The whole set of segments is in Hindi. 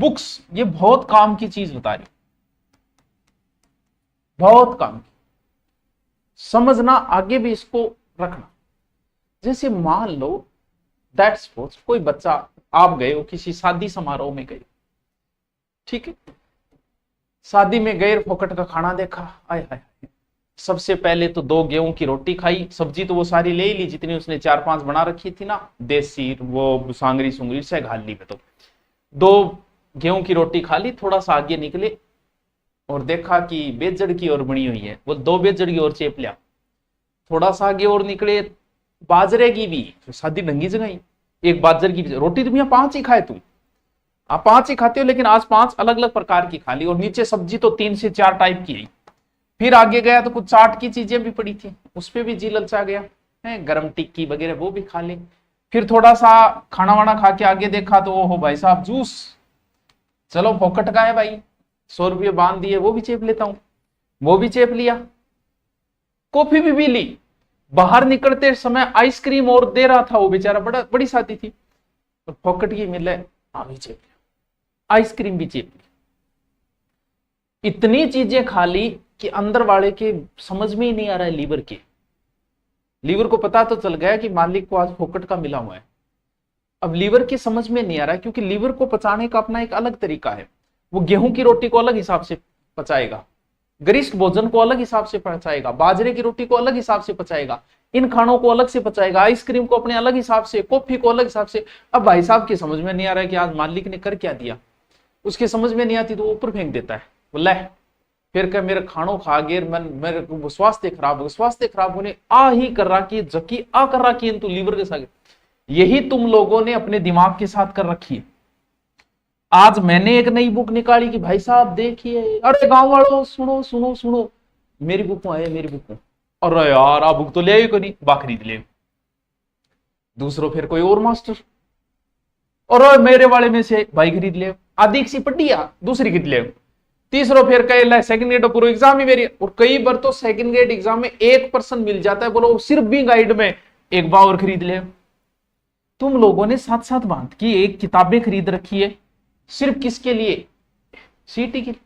बुक्स, ये बहुत काम की चीज बता रही, बहुत काम की, समझना, आगे भी इसको रखना। जैसे मान लो दैट सपोज कोई बच्चा, आप गए हो किसी शादी समारोह में गए, ठीक है, शादी में गए, फोकट का खाना देखा, आय हाय, सबसे पहले तो 2 गेहूं की रोटी खाई, सब्जी तो वो सारी ले ही ली जितनी उसने 4-5 बना रखी थी ना, देसी वो सांगरी सुंगरी से घाल ली। तो 2 गेहूं की रोटी खा ली, थोड़ा सा आगे निकले और देखा कि बेजड़ की और बनी हुई है, वो 2 बेजड़ की और चेप लिया। थोड़ा सा आगे और निकले, बाजरे की भी, तो शादी ढंगी जगह, एक बाजर की रोटी, तुम यहाँ 5 ही खाए, तुम आप 5 ही खाते हो, लेकिन आज 5 अलग अलग प्रकार की खा ली, और नीचे सब्जी तो 3 से 4 टाइप की है। फिर आगे गया तो कुछ चाट की चीजें भी पड़ी थी, उस पर भी जी ललचा गया है, गरम टिक्की वगैरह वो भी खा ली। फिर थोड़ा सा खाना वाना खा के आगे देखा तो ओहो भाई साहब जूस, चलो फोकट का है भाई, 100 रुपये बांध दिए, वो भी चेप लेता हूं, वो भी चेप लिया। कॉफी भी पी ली, बाहर निकलते समय आइसक्रीम और दे रहा था वो बेचारा, बड़ी शादी थी, और फोकट की मिले, भी चेप लिया, आइसक्रीम भी चेप ली। इतनी चीजें खा ली कि अंदर वाले के समझ में ही नहीं आ रहा है, लीवर को पता तो चल गया कि मालिक को आज फोकट का मिला हुआ है, अब लीवर की समझ में नहीं आ रहा है, क्योंकि लीवर को पचाने का अपना एक अलग तरीका है, वो गेहूं की रोटी को अलग हिसाब से पचाएगा, गरिष्ठ भोजन को अलग हिसाब से पचाएगा, बाजरे की रोटी को अलग हिसाब से पचाएगा, इन खानों को अलग से पचाएगा, आइसक्रीम को अपने अलग हिसाब से, कॉफी को अलग हिसाब से। अब भाई साहब की समझ में नहीं आ रहा है कि आज मालिक ने कर क्या दिया, उसकी समझ में नहीं आती तो ऊपर फेंक देता है, बोला फिर क्या मेरे खानों खा गए, मेरे स्वास्थ्य खराब हो, स्वास्थ्य खराब होने आ ही कर रहा कि जकी आ कर रहा कि तू लीवर के साथ, यही तुम लोगों ने अपने दिमाग के साथ कर रखी है। आज मैंने एक नई बुक निकाली कि भाई साहब देखिए, अरे गांव वालों सुनो सुनो सुनो, मेरी बुक में आए, मेरी बुक में, अरे यार आप बुक तो ले आई को नहीं, बा खरीद ले। दूसरों फिर कोई और मास्टर, और मेरे वाले में से भाई खरीद ले, आधी सी पढ़िया दूसरी खरीद ले। तीसरो फिर कहे सेकंड ग्रेड पूरा एग्जाम ही मेरी, और कई बार तो सेकंड ग्रेड एग्जाम में 1% मिल जाता है, बोलो सिर्फ भी गाइड में एक बार और खरीद ले। तुम लोगों ने साथ साथ बांध की एक किताबें खरीद रखी है, सिर्फ किसके लिए, सीटी के लिए,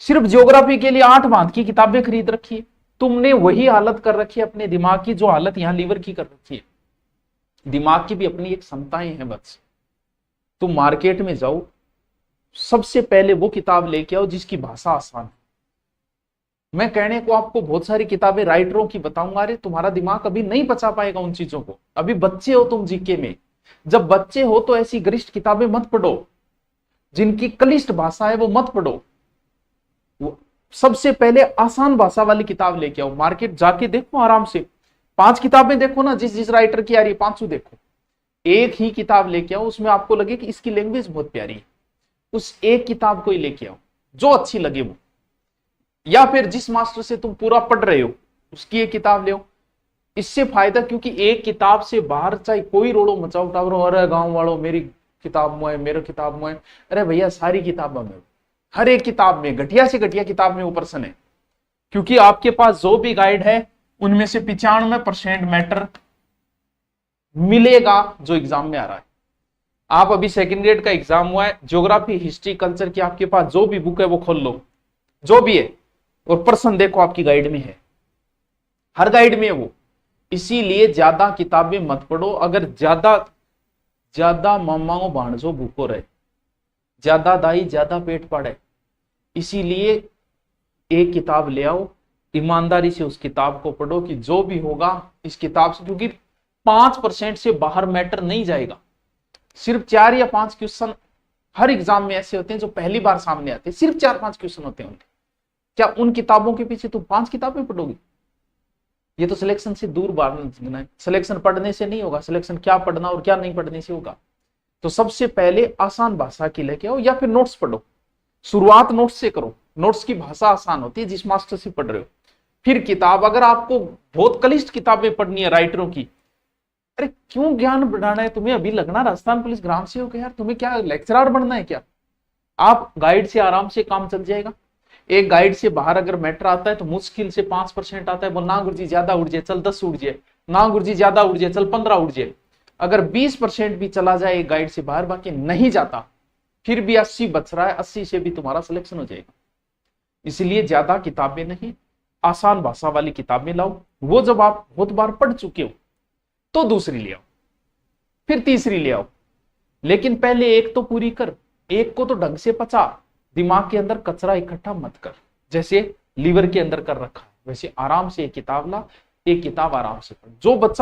सिर्फ ज्योग्राफी के लिए 8 बांध की किताबें खरीद रखी है। तुमने वही हालत कर रखी है अपने दिमाग की, जो हालत यहां लीवर की कर रखी है। दिमाग की भी अपनी एक क्षमताएं हैं, बस तुम मार्केट में जाओ, सबसे पहले वो किताब लेके आओ जिसकी भाषा आसान है। मैं कहने को आपको बहुत सारी किताबें राइटरों की बताऊंगा, अरे तुम्हारा दिमाग अभी नहीं पचा पाएगा उन चीजों को, अभी बच्चे हो तुम जीके में। जब बच्चे हो तो ऐसी गरिष्ठ किताबें मत पढ़ो, जिनकी क्लिष्ट भाषा है वो मत पढ़ो, सबसे पहले आसान भाषा वाली किताब लेके आओ। मार्केट जाके देखो आराम से, 5 किताबें देखो ना, जिस राइटर की आ रही है 500 देखो, एक ही किताब लेके आओ, उसमें आपको लगे कि इसकी लैंग्वेज बहुत प्यारी है, उस एक किताब को ही लेके आओ जो अच्छी लगे वो, या फिर जिस मास्टर से तुम पूरा पढ़ रहे हो उसकी एक किताब ले आओ। इससे फायदा, क्योंकि एक किताब से बाहर चाहे कोई रोड़ो मचाओ टावरो, अरे गांव वालों मेरी किताब में, मेरे किताब में, अरे भैया सारी किताबों में, हर एक किताब में, घटिया से घटिया किताब में वो पर्सन है, क्योंकि आपके पास जो भी गाइड है उनमें से 95% मैटर मिलेगा जो एग्जाम में आ रहा है। आप अभी सेकंड ग्रेड का एग्जाम हुआ है, ज्योग्राफी हिस्ट्री कल्चर की आपके पास जो भी बुक है वो खोल लो, जो भी है, और पर्सन देखो आपकी गाइड में है, हर गाइड में है वो। इसीलिए ज्यादा किताबें मत पढ़ो, अगर ज्यादा मामाओं भाणजो भूखो रहे, ज्यादा दाई ज्यादा पेट पड़े, इसीलिए एक किताब ले आओ, ईमानदारी से उस किताब को पढ़ो कि जो भी होगा इस किताब से, क्योंकि 5% से बाहर मैटर नहीं जाएगा। सिर्फ 4 या 5 क्वेश्चन हर एग्जाम में ऐसे होते हैं जो पहली बार सामने आते हैं, सिर्फ 4-5 क्वेश्चन होते हैं उनके। क्या उन किताबों के पीछे तुम 5 किताबें पढ़ोगे? ये तो सिलेक्शन से दूर भागना है, सिलेक्शन पढ़ने से नहीं होगा, सिलेक्शन क्या पढ़ना और क्या नहीं पढ़ने से होगा। तो सबसे पहले आसान भाषा की लेके आओ, या फिर नोट्स पढ़ो, शुरुआत नोट्स से करो, नोट्स की भाषा आसान होती है जिस मास्टर से पढ़ रहे हो। फिर किताब, अगर आपको बहुत क्लिष्ट किताबें पढ़नी है राइटरों की, अरे क्यों ज्ञान बढ़ाना है तुम्हें, अभी लगना राजस्थान पुलिस ग्राम सेवक है यार, तुम्हें क्या लेक्चरर बनना है क्या? आप गाइड से आराम से काम चल जाएगा। एक गाइड से बाहर अगर मैटर आता है तो मुश्किल से 5% आता है, बोल ना गुरुजी ज्यादा उड़ जाए चल 10 उड़ जाए, ना गुरुजी ज्यादा उड़ जाए चल 15 उड़ जाए। अगर 20% भी चला जाए एक गाइड से बाहर, बाकी नहीं जाता, फिर भी 80 बच रहा है, 80 से भी तुम्हारा सिलेक्शन हो जाएगा। इसलिए ज्यादा किताबें नहीं, आसान भाषा वाली किताबें लाओ। वो जब आप बहुत बार पढ़ चुके हो तो दूसरी ले आओ, फिर तीसरी ले आओ, लेकिन पहले एक तो पूरी कर, एक को तो ढंग से पचा। दिमाग के अंदर कचरा इकट्ठा मत कर, जैसे लीवर के अंदर कर रखा है वैसे आराम से एक किताब ला, एक किताब आराम से पढ़। जो बच्चा